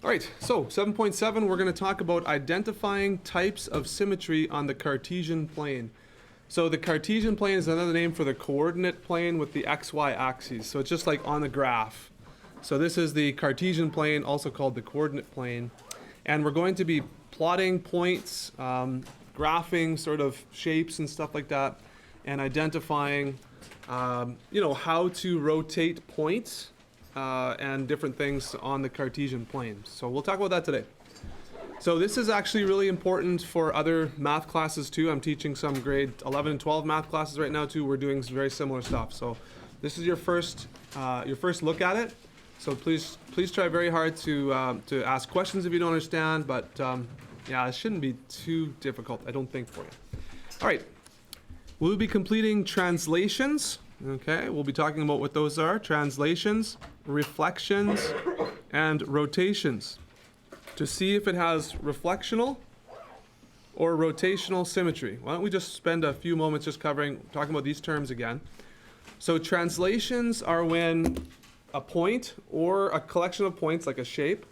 All right, so 7.7, we're going to talk about identifying types of symmetry on the Cartesian plane. So the Cartesian plane is another name for the coordinate plane with the xy axes. So it's just like on the graph. So this is the Cartesian plane, also called the coordinate plane. And we're going to be plotting points, graphing sort of shapes and stuff like that, and identifying, how to rotate points and different things on the Cartesian plane. So we'll talk about that today. So this is actually really important for other math classes too. I'm teaching some grade 11 and 12 math classes right now too. We're doing very similar stuff. So this is your first look at it. So please try very hard to ask questions if you don't understand. But it shouldn't be too difficult, I don't think, for you. All right, we'll be completing translations. Okay, we'll be talking about what those are: translations, reflections, and rotations, to see if it has reflectional or rotational symmetry. Why don't we just spend a few moments just talking about these terms again. So translations are when a point or a collection of points, like a shape,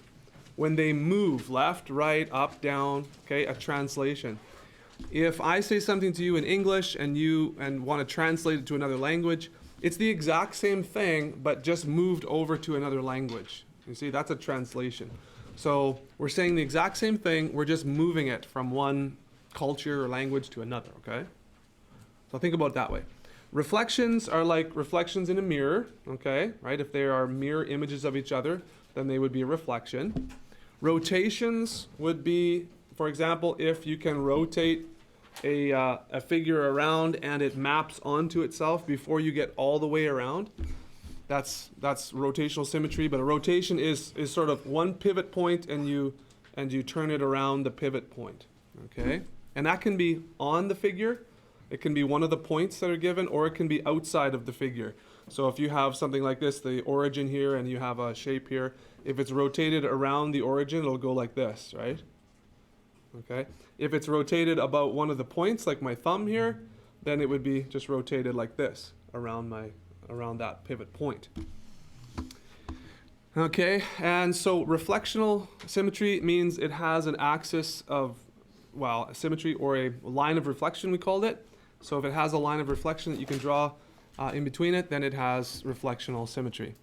when they move left, right, up, down, okay, a translation. If I say something to you in English and you want to translate it to another language, it's the exact same thing, but just moved over to another language. You see, that's a translation. So we're saying the exact same thing, we're just moving it from one culture or language to another, okay? So think about it that way. Reflections are like reflections in a mirror, okay, right? If they are mirror images of each other, then they would be a reflection. Rotations would be, for example, if you can rotate a figure around and it maps onto itself before you get all the way around. That's rotational symmetry, but a rotation is sort of one pivot point and you turn it around the pivot point, okay? And that can be on the figure, it can be one of the points that are given, or it can be outside of the figure. So if you have something like this, the origin here, and you have a shape here, if it's rotated around the origin, it'll go like this, right? Okay. If it's rotated about one of the points, like my thumb here, then it would be just rotated like this around that pivot point. Okay, and so reflectional symmetry means it has an axis of, a symmetry or a line of reflection, we called it. So if it has a line of reflection that you can draw in between it, then it has reflectional symmetry.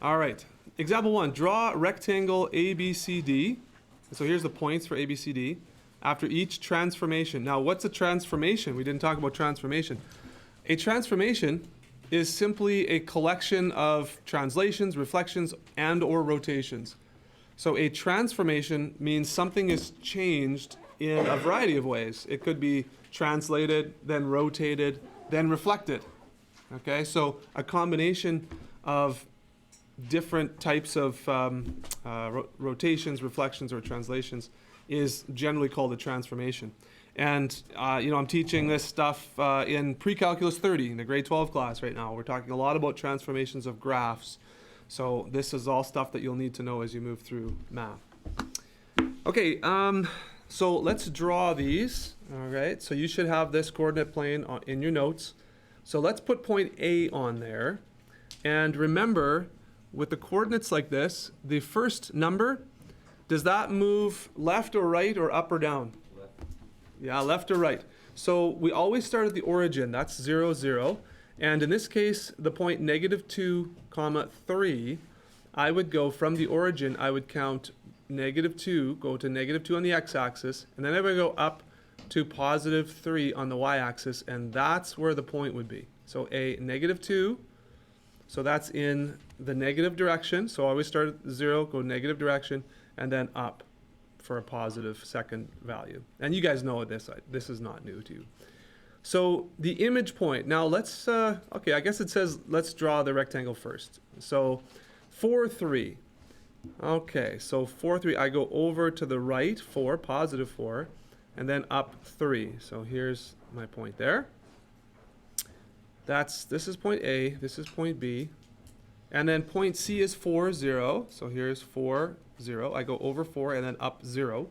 All right, example 1, draw rectangle ABCD. So here's the points for ABCD after each transformation. Now, what's a transformation? We didn't talk about transformation. A transformation is simply a collection of translations, reflections, and or rotations. So a transformation means something is changed in a variety of ways. It could be translated, then rotated, then reflected. Okay, so a combination of different types of rotations, reflections, or translations is generally called a transformation. And I'm teaching this stuff in Pre-Calculus 30 in the grade 12 class right now. We're talking a lot about transformations of graphs. So this is all stuff that you'll need to know as you move through math. Okay, so let's draw these. All right, so you should have this coordinate plane in your notes. So let's put point A on there. And remember, with the coordinates like this, the first number, does that move left or right or up or down? Left. Yeah, left or right. So we always start at the origin. That's 0, 0. And in this case, the point -2, 3, I would go from the origin, I would count -2, go to -2 on the x-axis, and then I would go up to +3 on the y-axis, and that's where the point would be. So a -2, so that's in the negative direction. So I always start at 0, go negative direction, and then up for a positive second value. And you guys know this is not new to you. So the image point, now let's, I guess it says let's draw the rectangle first. So 4, 3. Okay, so 4, 3, I go over to the right, 4, +4, and then up 3. So here's my point there. This is point A, this is point B. And then point C is 4, 0. So here's 4, 0. I go over 4 and then up 0.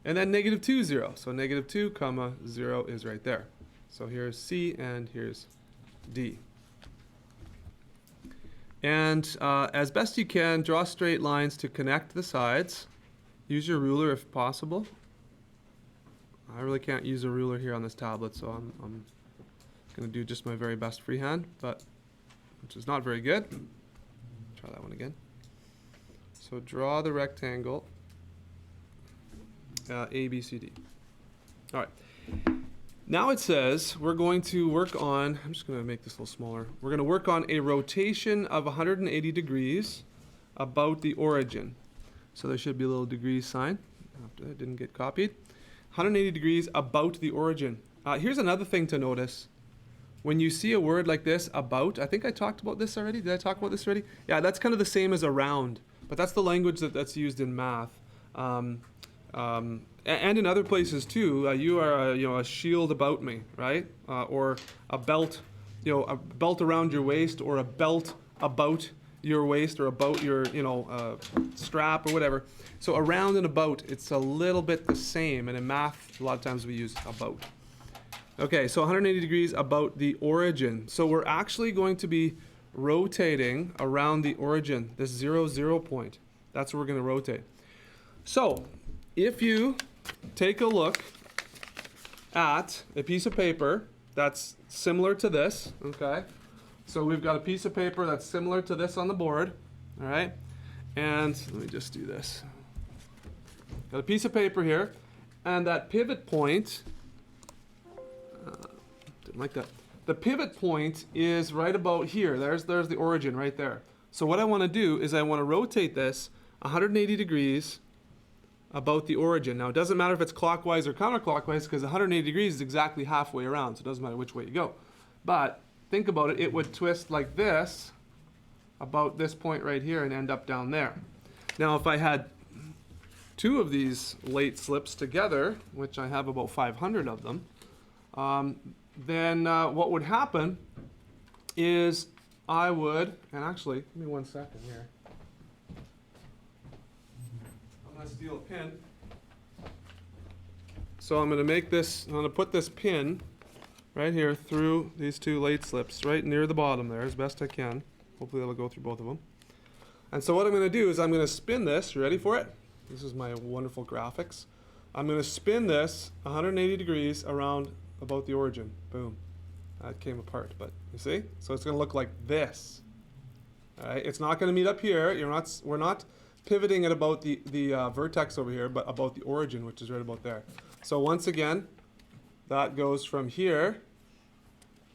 And then -2, 0. So -2, 0 is right there. So here's C and here's D. And as best you can, draw straight lines to connect the sides. Use your ruler if possible. I really can't use a ruler here on this tablet, so I'm going to do just my very best freehand, but which is not very good. Try that one again. So draw the rectangle A, B, C, D. All right. Now it says we're going to work on, I'm just going to make this a little smaller. We're going to work on a rotation of 180 degrees about the origin. So there should be a little degree sign. After that didn't get copied. 180 degrees about the origin. Here's another thing to notice. When you see a word like this, about, I think I talked about this already. Did I talk about this already? Yeah, that's kind of the same as around, but that's the language that's used in math. And in other places too. You are a shield about me, right? Or a belt, a belt around your waist, or a belt about your waist, or about your strap or whatever. So around and about, it's a little bit the same, and in math a lot of times we use about. Okay, so 180 degrees about the origin. So we're actually going to be rotating around the origin, this 0, 0 point. That's where we're going to rotate. So if you take a look at a piece of paper that's similar to this, okay? So we've got a piece of paper that's similar to this on the board, all right? And let me just do this. Got a piece of paper here, and that pivot point, didn't like that. The pivot point is right about here. There's the origin right there. So what I want to do is I want to rotate this 180 degrees about the origin. Now it doesn't matter if it's clockwise or counterclockwise, because 180 degrees is exactly halfway around, so it doesn't matter which way you go. But think about it, it would twist like this about this point right here and end up down there. Now if I had two of these late slips together, which I have about 500 of them, then what would happen is I would, and actually, give me 1 second here. I'm going to steal a pin. So I'm going to make this, I'm going to put this pin right here through these two late slips, right near the bottom there as best I can. Hopefully that'll go through both of them. And so what I'm going to do is I'm going to spin this, you ready for it? This is my wonderful graphics. I'm going to spin this 180 degrees around about the origin. Boom. That came apart, but you see? So it's going to look like this. All right? It's not going to meet up here. We're not pivoting at about the vertex over here, but about the origin, which is right about there. So once again, that goes from here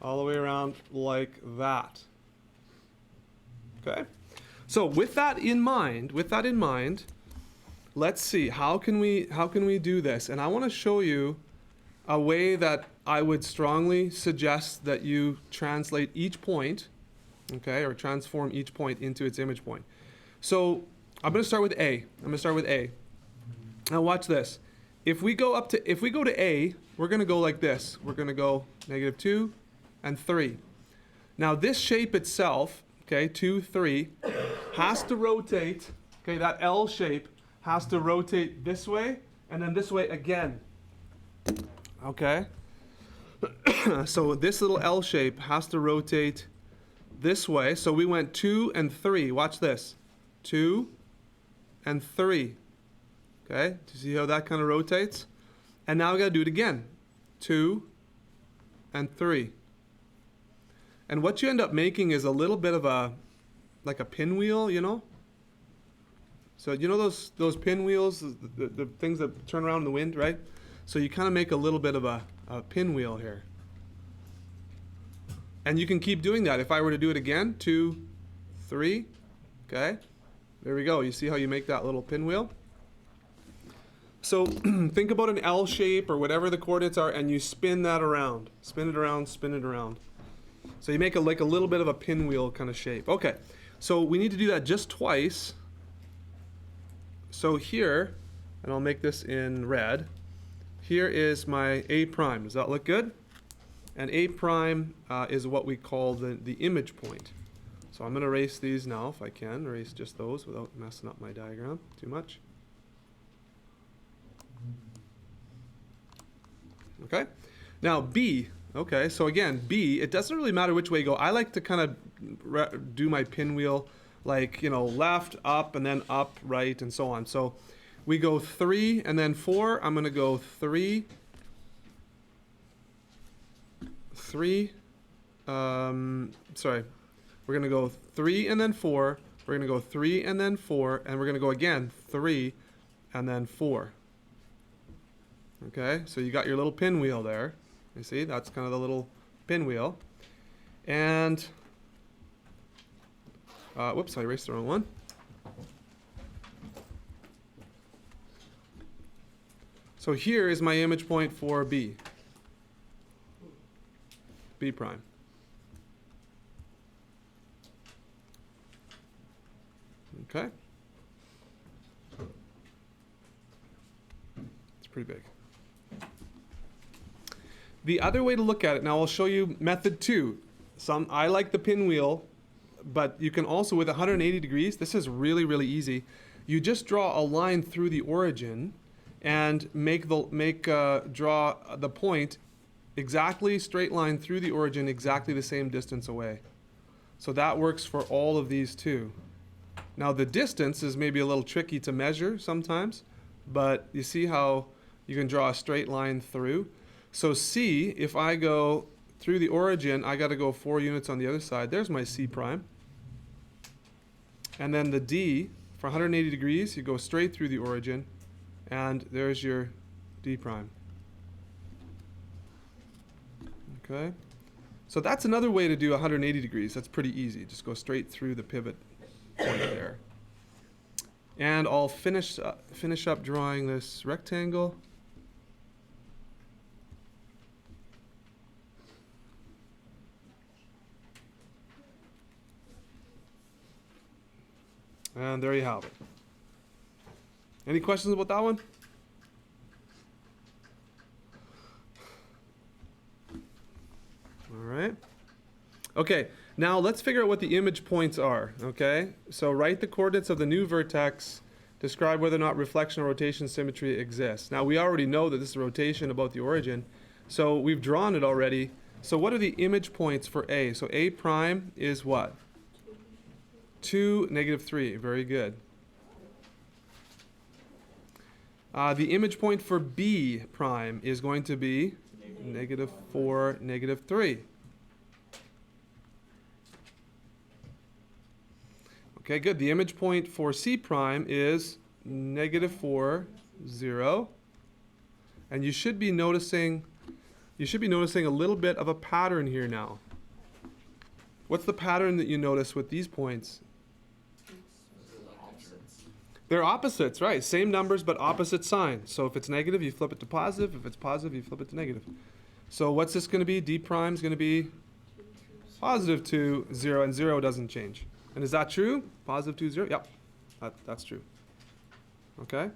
all the way around like that. Okay? So with that in mind, let's see, how can we do this? And I want to show you a way that I would strongly suggest that you translate each point, okay, or transform each point into its image point. So I'm going to start with A. Now watch this. If we go to A, we're going to go like this. We're going to go -2 and 3. Now this shape itself, okay, 2, 3, has to rotate, okay, that L shape has to rotate this way and then this way again. Okay? So this little L shape has to rotate this way. So we went 2 and 3. Watch this. 2 and 3. Okay? Do you see how that kind of rotates? And now we got to do it again. 2 and 3. And what you end up making is a little bit of like a pinwheel, you know? So you know those pinwheels, the things that turn around in the wind, right? So you kind of make a little bit of a pinwheel here. And you can keep doing that. If I were to do it again, 2, 3, okay? There we go. You see how you make that little pinwheel? So think about an L shape or whatever the coordinates are, and you spin that around. Spin it around, spin it around. So you make like a little bit of a pinwheel kind of shape. Okay, so we need to do that just twice. So here, and I'll make this in red, here is my A prime. Does that look good? And A prime is what we call the image point. So I'm going to erase these now if I can. Erase just those without messing up my diagram too much. Okay. Now B. Okay, so again, B, it doesn't really matter which way you go. I like to kind of do my pinwheel like, you know, left, up, and then up, right, and so on. So we go 3 and then 4. I'm going to go 3, 3. Sorry. We're going to go 3 and then 4. We're going to go 3 and then 4. And we're going to go again 3 and then 4. Okay, so you got your little pinwheel there. You see, that's kind of the little pinwheel. And, whoops, I erased the wrong one. So here is my image point for B. B prime. Okay. It's pretty big. The other way to look at it, now I'll show you method 2. I like the pinwheel, but you can also, with 180 degrees, this is really, really easy. You just draw a line through the origin and draw the point exactly straight line through the origin, exactly the same distance away. So that works for all of these too. Now the distance is maybe a little tricky to measure sometimes, but you see how you can draw a straight line through. So C, if I go through the origin, I got to go 4 units on the other side. There's my C prime. And then the D, for 180 degrees, you go straight through the origin, and there's your D prime. Okay? So that's another way to do 180 degrees. That's pretty easy. Just go straight through the pivot point there. And I'll finish up drawing this rectangle. And there you have it. Any questions about that one? All right. Okay, now let's figure out what the image points are, okay? So write the coordinates of the new vertex, describe whether or not reflection or rotation symmetry exists. Now we already know that this is a rotation about the origin, so we've drawn it already. So what are the image points for A? So A prime is what? 2, -3. Very good. The image point for B prime is going to be -4, -3. Okay, good. The image point for C prime is -4, 0. And you should be noticing a little bit of a pattern here now. What's the pattern that you notice with these points? They're opposites, right? Same numbers, but opposite signs. So if it's negative, you flip it to positive. If it's positive, you flip it to negative. So what's this going to be? D prime is going to be +2, 0, and 0 doesn't change. And is that true? +2, 0? Yep, that's true. Okay?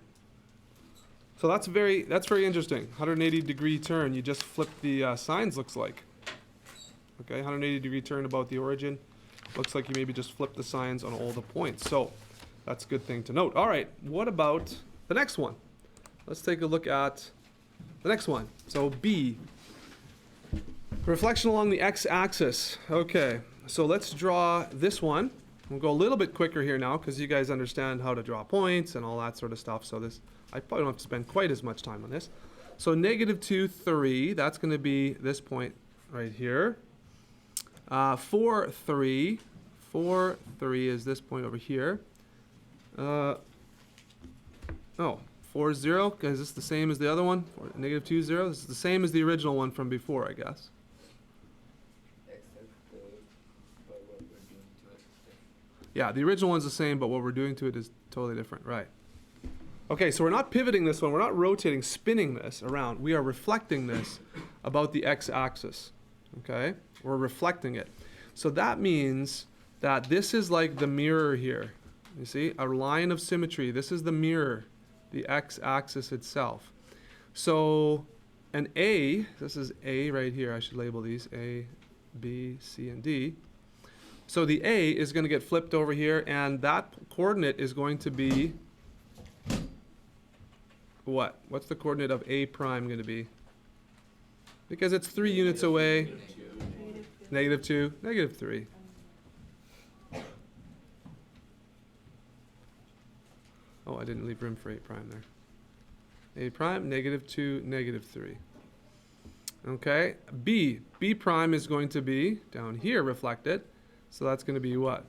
So that's very interesting. 180-degree turn. You just flip the signs, looks like. Okay, 180-degree turn about the origin. Looks like you maybe just flip the signs on all the points. So that's a good thing to note. All right, what about the next one? Let's take a look at the next one. So B, reflection along the x-axis. Okay, so let's draw this one. We'll go a little bit quicker here now because you guys understand how to draw points and all that sort of stuff. So this, I probably don't have to spend quite as much time on this. So -2, 3, that's going to be this point right here. 4, 3 is this point over here. 4, 0, is this the same as the other one? -2, 0, this is the same as the original one from before, I guess. Yeah, the original one's the same, but what we're doing to it is totally different, right? Okay, so we're not pivoting this one, we're not rotating, spinning this around. We are reflecting this about the x-axis, okay? We're reflecting it. So that means that this is like the mirror here. You see, a line of symmetry. This is the mirror, the x-axis itself. So an A, this is A right here. I should label these A, B, C, and D. So the A is going to get flipped over here, and that coordinate is going to be what? What's the coordinate of A prime going to be? Because it's 3 units away. Negative 2, negative 3. Oh, I didn't leave room for 8 prime there. 8 prime, negative 2, negative 3. Okay, B. B prime is going to be down here reflected. So that's going to be what?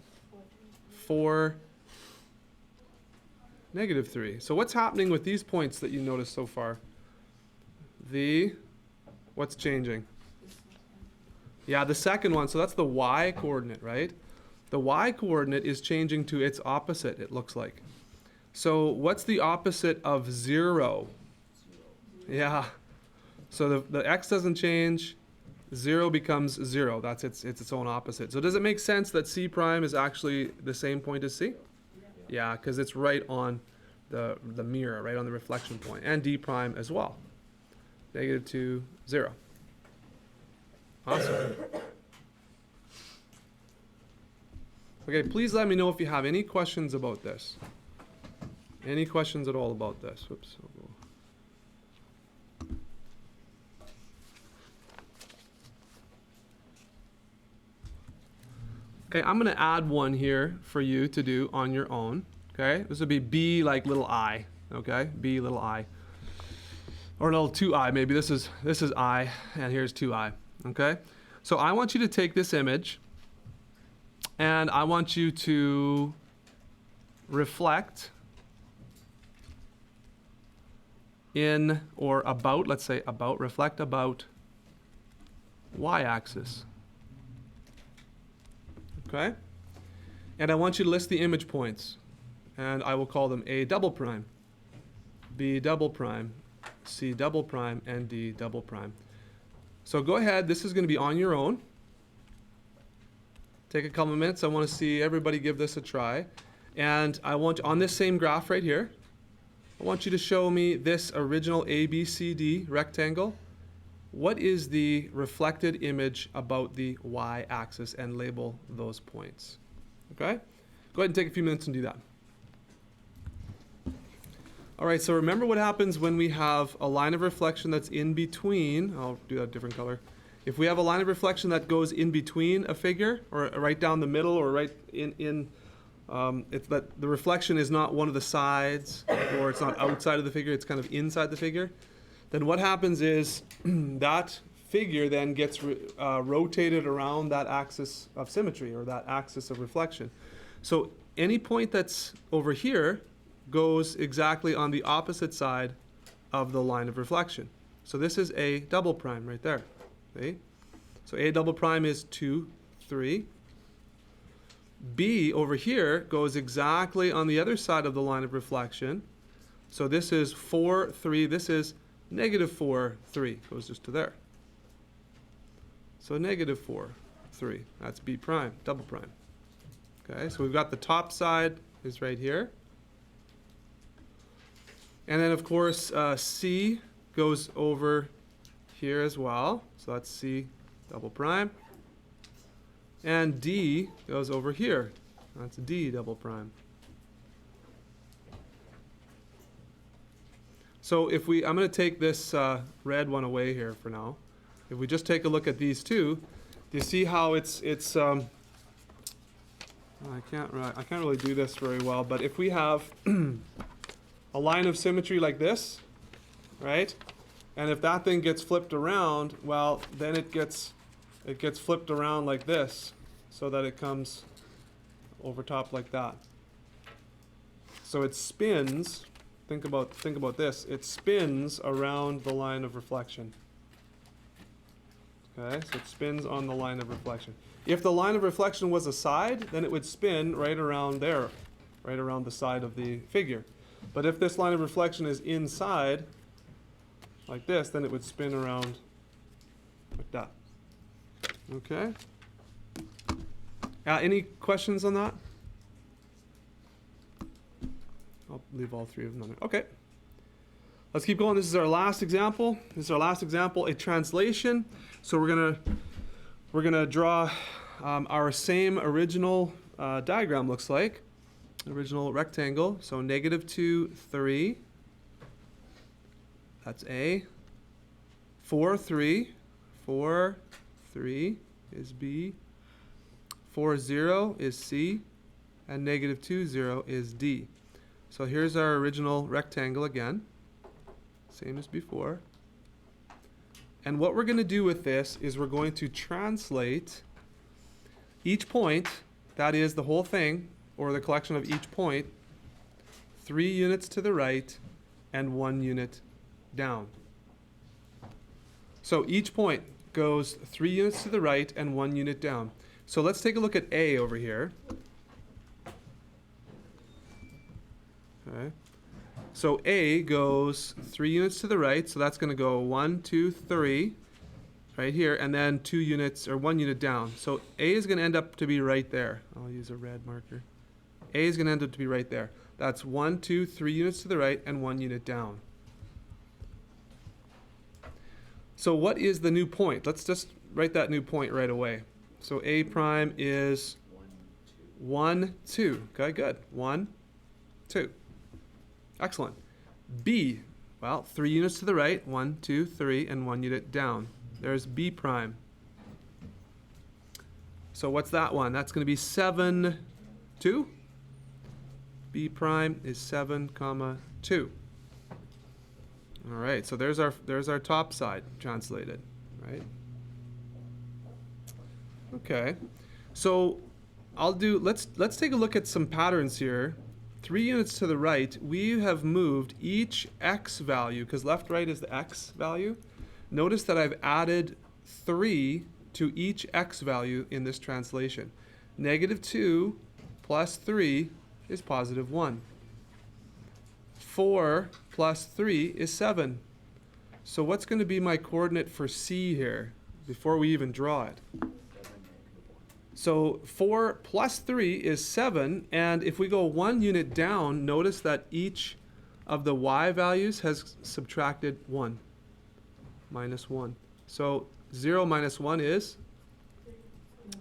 4, negative 3. So what's happening with these points that you noticed so far? What's changing? Yeah, the second one. So that's the y coordinate, right? The y coordinate is changing to its opposite, it looks like. So what's the opposite of 0? Yeah. So the x doesn't change. 0 becomes 0. That's its own opposite. So does it make sense that C prime is actually the same point as C? Yeah, because it's right on the mirror, right on the reflection point. And D prime as well. Negative 2, 0. Awesome. Okay, please let me know if you have any questions about this. Any questions at all about this? Whoops. Okay, I'm going to add one here for you to do on your own. Okay, this would be B like little I. Okay, B little I. Or a little 2I maybe. This is I, and here's 2I. Okay, so I want you to take this image, and I want you to reflect in or about, let's say about, reflect about y-axis. Okay? And I want you to list the image points. And I will call them A double prime, B double prime, C double prime, and D double prime. So go ahead, this is going to be on your own. Take a couple minutes. I want to see everybody give this a try. And I want, on this same graph right here, I want you to show me this original ABCD rectangle. What is the reflected image about the y-axis, and label those points. Okay? Go ahead and take a few minutes and do that. All right, so remember what happens when we have a line of reflection that's in between. I'll do that a different color. If we have a line of reflection that goes in between a figure, or right down the middle, or right if the reflection is not one of the sides, or it's not outside of the figure, it's kind of inside the figure, then what happens is that figure then gets rotated around that axis of symmetry, or that axis of reflection. So any point that's over here goes exactly on the opposite side of the line of reflection. So this is A double prime right there. Okay? So A double prime is 2, 3. B over here goes exactly on the other side of the line of reflection. So this is 4, 3. This is negative 4, 3. Goes just to there. So negative 4, 3. That's B prime, double prime. Okay, so we've got the top side is right here. And then, of course, C goes over here as well. So that's C double prime. And D goes over here. That's D double prime. So if I'm going to take this red one away here for now. If we just take a look at these two, do you see how it's I can't really do this very well, but if we have a line of symmetry like this, right? And if that thing gets flipped around, well, then it gets flipped around like this, so that it comes over top like that. So it spins. Think about this. It spins around the line of reflection. Okay, so it spins on the line of reflection. If the line of reflection was a side, then it would spin right around there, right around the side of the figure. But if this line of reflection is inside, like this, then it would spin around like that. Okay? Any questions on that? I'll leave all three of them on there. Okay. Let's keep going. This is our last example. A translation. So we're gonna draw our same original diagram looks like. Original rectangle. So negative 2, 3. That's A. 4, 3. 4, 3 is B, 4, 0 is C, and negative 2, 0 is D. So here's our original rectangle again, same as before. And what we're going to do with this is we're going to translate each point, that is the whole thing, or the collection of each point, 3 units to the right and 1 unit down. So each point goes 3 units to the right and 1 unit down. So let's take a look at A over here. Okay. So A goes 3 units to the right, so that's going to go 1, 2, 3 right here, and then 2 units or 1 unit down. So A is going to end up to be right there. I'll use a red marker. A is going to end up to be right there. That's 1, 2, 3 units to the right and 1 unit down. So what is the new point? Let's just write that new point right away. So A prime is 1, 2. Okay, good. 1, 2. Excellent. B, well, 3 units to the right, 1, 2, 3, and 1 unit down. There's B prime. So what's that one? That's going to be 7, 2. B prime is 7, 2. All right, so there's our top side translated, right? Okay, so let's take a look at some patterns here. 3 units to the right, we have moved each x value, because left, right is the x value. Notice that I've added 3 to each x value in this translation. Negative 2 plus 3 is positive 1. 4 plus 3 is 7. So what's going to be my coordinate for C here before we even draw it? So 4 plus 3 is 7, and if we go 1 unit down, notice that each of the y values has subtracted 1, minus 1. So 0 minus 1 is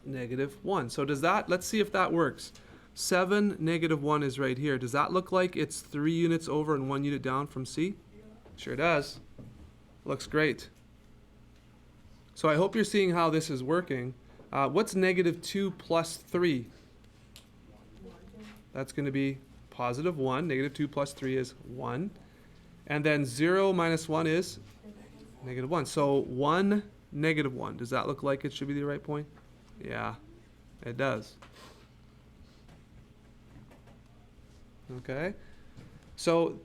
negative 1. So does that, let's see if that works. 7, negative 1 is right here. Does that look like it's 3 units over and 1 unit down from C? Sure does. Looks great. So I hope you're seeing how this is working. What's negative 2 plus 3? That's going to be positive 1. Negative 2 plus 3 is 1. And then 0 minus 1 is negative 1. So 1, negative 1. Does that look like it should be the right point? Yeah, it does. Okay. So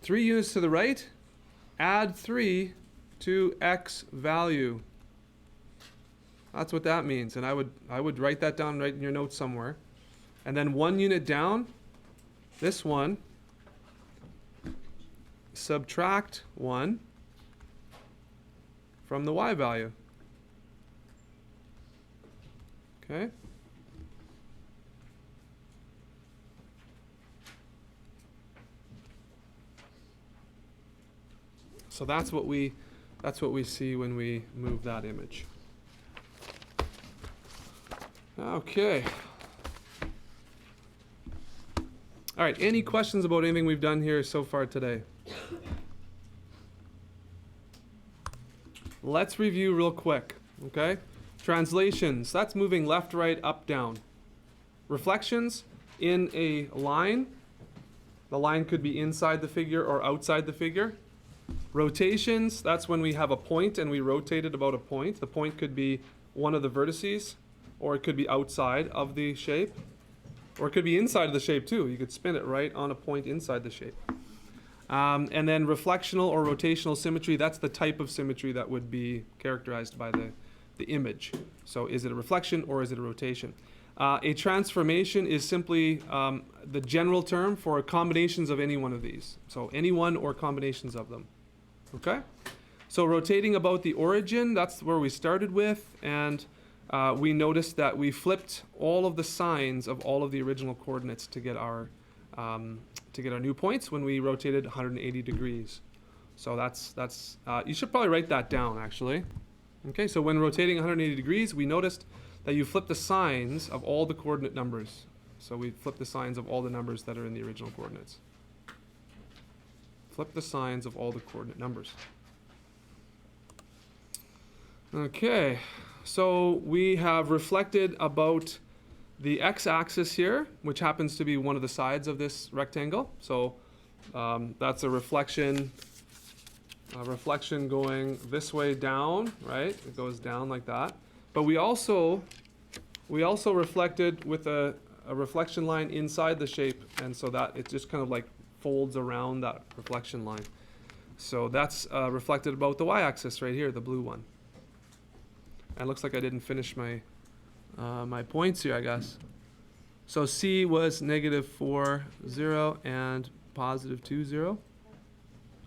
3 units to the right, add 3 to x value. That's what that means, and I would write that down right in your notes somewhere. And then 1 unit down, this one, subtract 1 from the y value. Okay? So that's what we see when we move that image. Okay. All right, any questions about anything we've done here so far today? Let's review real quick, okay? Translations, that's moving left, right, up, down. Reflections in a line. The line could be inside the figure or outside the figure. Rotations, that's when we have a point and we rotate it about a point. The point could be one of the vertices, or it could be outside of the shape, or it could be inside of the shape too. You could spin it right on a point inside the shape. And then reflectional or rotational symmetry, that's the type of symmetry that would be characterized by the image. So is it a reflection or is it a rotation? A transformation is simply the general term for combinations of any one of these. So any one or combinations of them. Okay? So rotating about the origin, that's where we started with, and we noticed that we flipped all of the signs of all of the original coordinates to get our new points when we rotated 180 degrees. So that's you should probably write that down actually. Okay, so when rotating 180 degrees, we noticed that you flip the signs of all the coordinate numbers. So we flip the signs of all the numbers that are in the original coordinates. Flip the signs of all the coordinate numbers. Okay, so we have reflected about the x-axis here, which happens to be one of the sides of this rectangle. So that's a reflection going this way down, right? It goes down like that. But we also reflected with a reflection line inside the shape, and so that it just kind of like folds around that reflection line. So that's reflected about the y-axis right here, the blue one. And it looks like I didn't finish my my points here, I guess. So C was -4, 0, and +2, 0.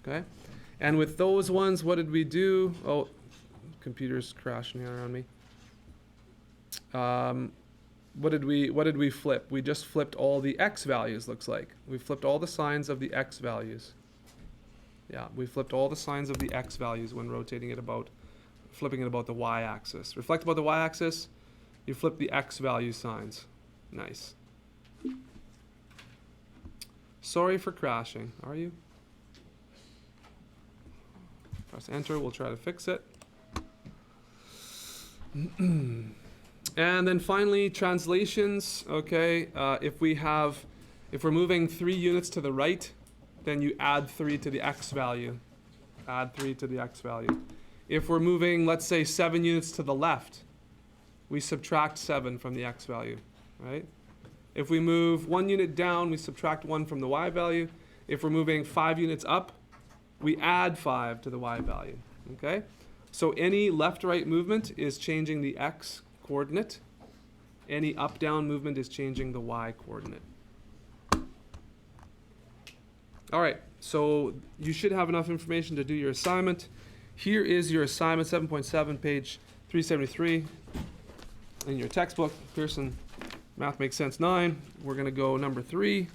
Okay. And with those ones, what did we do? Oh, computer's crashing here around me. What did we flip? We just flipped all the x values, looks like. We flipped all the signs of the x values. Yeah, we flipped all the signs of the x values when rotating it about, flipping it about the y-axis. Reflect about the y-axis, you flip the x value signs. Nice. Sorry for crashing, are you? Press enter, we'll try to fix it. And then finally, translations. Okay, if we're moving 3 units to the right, then you add 3 to the x value. Add 3 to the x value. If we're moving, let's say, 7 units to the left, we subtract 7 from the x value, right? If we move 1 unit down, we subtract 1 from the y value. If we're moving 5 units up, we add 5 to the y value, okay? So any left-right movement is changing the x coordinate. Any up-down movement is changing the y coordinate. All right, so you should have enough information to do your assignment. Here is your assignment, 7.7, page 373 in your textbook, Pearson Math Makes Sense 9. We're going to go number 3,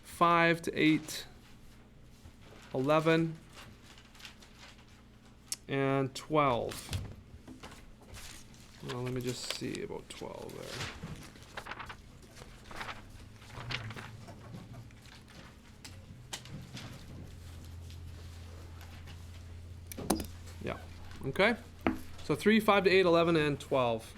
5 to 8, 11, and 12. Well, let me just see about 12 there. Yeah, okay. So 3, 5 to 8, 11, and 12.